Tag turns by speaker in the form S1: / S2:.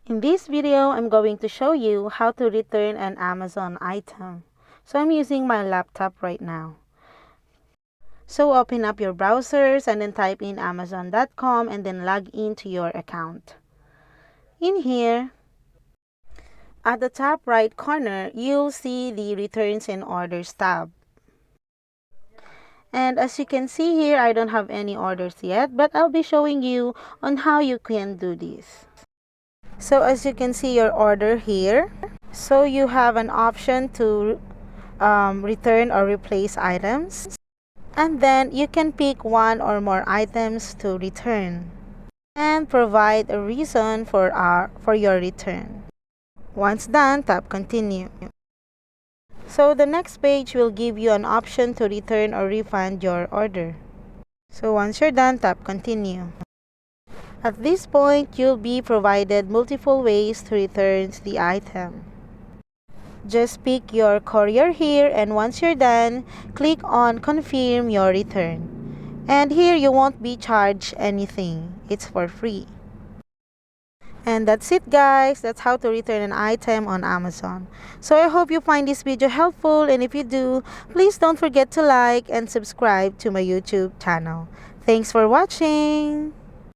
S1: In this video, I'm going to show you how to return an Amazon item. So I'm using my laptop right now. So open up your browsers and then type in amazon.com and then log into your account. In here, at the top right corner, you'll see the Returns and Orders tab. And as you can see here, I don't have any orders yet, but I'll be showing you on how you can do this. So as you can see your order here, so you have an option to return or replace items, and then you can pick one or more items to return and provide a reason for your return. Once done, tap continue. So the next page will give you an option to return or refund your order. So once you're done, tap continue. At this point, you'll be provided multiple ways to return the item. Just pick your courier here, and once you're done, click on confirm your return. And here you won't be charged anything. It's for free. And that's it, guys. That's how to return an item on Amazon. So I hope you find this video helpful, and if you do, please don't forget to like and subscribe to my YouTube channel. Thanks for watching.